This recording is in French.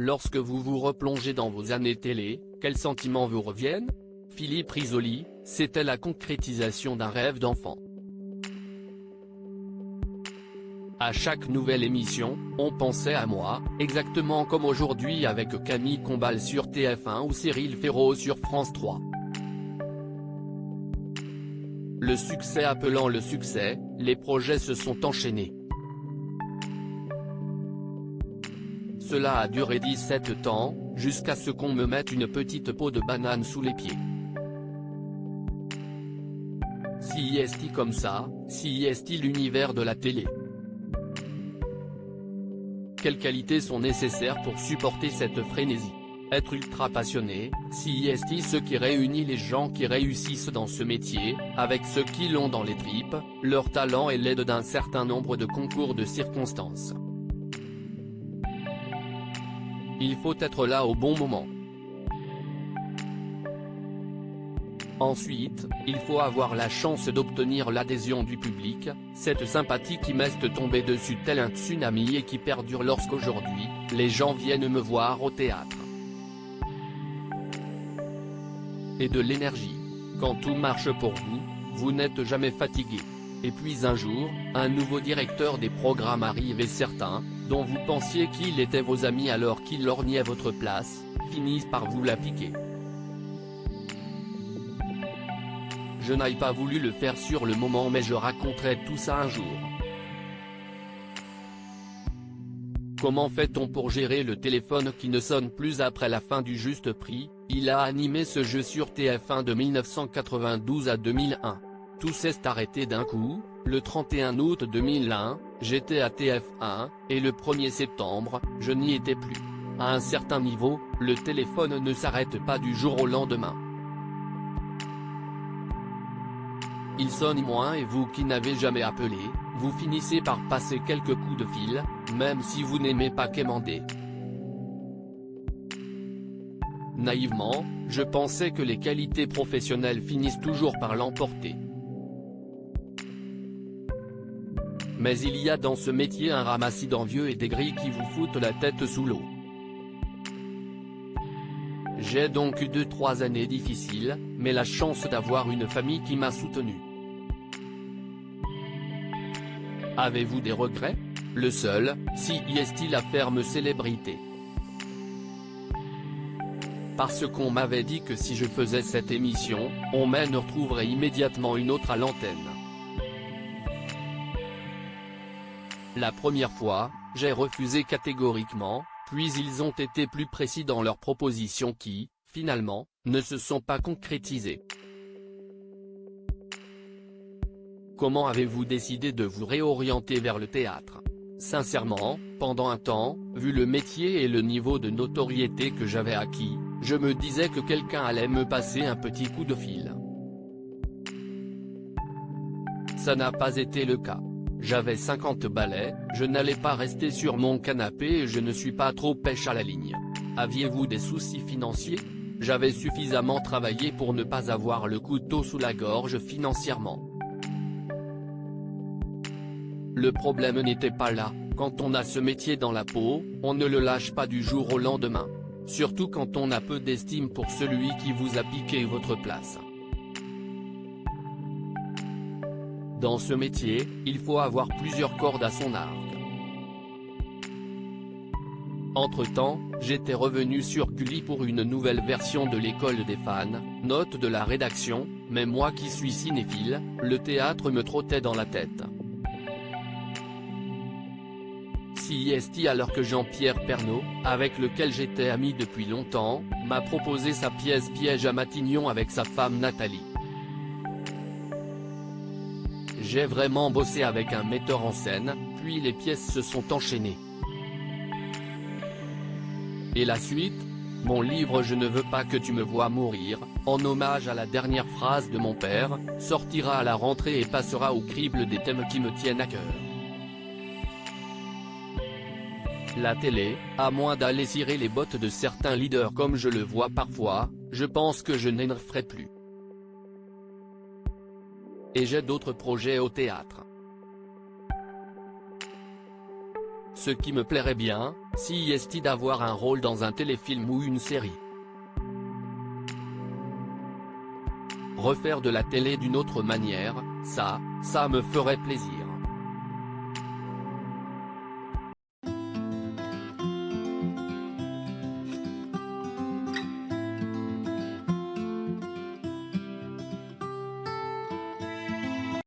Lorsque vous vous replongez dans vos années télé, quels sentiments vous reviennent? Philippe Risoli, c'était la concrétisation d'un rêve d'enfant. À chaque nouvelle émission, on pensait à moi, exactement comme aujourd'hui avec Camille Combal sur TF1 ou Cyril Ferraud sur France 3. Le succès appelant le succès, les projets se sont enchaînés. Cela a duré 17 ans, jusqu'à ce qu'on me mette une petite peau de banane sous les pieds. Si est-il comme ça, si est-il l'univers de la télé? Quelles qualités sont nécessaires pour supporter cette frénésie? Être ultra passionné, si est-il ce qui réunit les gens qui réussissent dans ce métier, avec ceux qui l'ont dans les tripes, leur talent et l'aide d'un certain nombre de concours de circonstances. Il faut être là au bon moment. Ensuite, il faut avoir la chance d'obtenir l'adhésion du public, cette sympathie qui m'est tombée dessus tel un tsunami et qui perdure lorsqu'aujourd'hui, les gens viennent me voir au théâtre. Et de l'énergie. Quand tout marche pour vous, vous n'êtes jamais fatigué. Et puis un jour, un nouveau directeur des programmes arrive et certains, dont vous pensiez qu'ils étaient vos amis alors qu'ils lorgnaient votre place, finissent par vous la piquer. Je n'ai pas voulu le faire sur le moment mais je raconterai tout ça un jour. Comment fait-on pour gérer le téléphone qui ne sonne plus après la fin du Juste Prix? Il a animé ce jeu sur TF1 de 1992 à 2001. Tout s'est arrêté d'un coup, le 31 août 2001, j'étais à TF1, et le 1er septembre, je n'y étais plus. À un certain niveau, le téléphone ne s'arrête pas du jour au lendemain. Il sonne moins et vous qui n'avez jamais appelé, vous finissez par passer quelques coups de fil, même si vous n'aimez pas quémander. Naïvement, je pensais que les qualités professionnelles finissent toujours par l'emporter. Mais il y a dans ce métier un ramassis d'envieux et d'aigris qui vous foutent la tête sous l'eau. J'ai donc eu 2-3 années difficiles, mais la chance d'avoir une famille qui m'a soutenu. Avez-vous des regrets? Le seul, si est-il la ferme célébrité. Parce qu'on m'avait dit que si je faisais cette émission, on me retrouverait immédiatement une autre à l'antenne. La première fois, j'ai refusé catégoriquement, puis ils ont été plus précis dans leurs propositions qui, finalement, ne se sont pas concrétisées. Comment avez-vous décidé de vous réorienter vers le théâtre? Sincèrement, pendant un temps, vu le métier et le niveau de notoriété que j'avais acquis, je me disais que quelqu'un allait me passer un petit coup de fil. Ça n'a pas été le cas. J'avais 50 balais, je n'allais pas rester sur mon canapé et je ne suis pas trop pêche à la ligne. Aviez-vous des soucis financiers? J'avais suffisamment travaillé pour ne pas avoir le couteau sous la gorge financièrement. Le problème n'était pas là, quand on a ce métier dans la peau, on ne le lâche pas du jour au lendemain. Surtout quand on a peu d'estime pour celui qui vous a piqué votre place. Dans ce métier, il faut avoir plusieurs cordes à son arc. Entre-temps, j'étais revenu sur Gulli pour une nouvelle version de l'école des fans, note de la rédaction, mais moi qui suis cinéphile, le théâtre me trottait dans la tête. Si est-il alors que Jean-Pierre Pernaut, avec lequel j'étais ami depuis longtemps, m'a proposé sa pièce Piège à Matignon avec sa femme Nathalie. J'ai vraiment bossé avec un metteur en scène, puis les pièces se sont enchaînées. Et la suite? Mon livre Je ne veux pas que tu me vois mourir, en hommage à la dernière phrase de mon père, sortira à la rentrée et passera au crible des thèmes qui me tiennent à cœur. La télé, à moins d'aller cirer les bottes de certains leaders comme je le vois parfois, je pense que je n'en ferai plus. Et j'ai d'autres projets au théâtre. Ce qui me plairait bien, si est d'avoir un rôle dans un téléfilm ou une série. Refaire de la télé d'une autre manière, ça me ferait plaisir.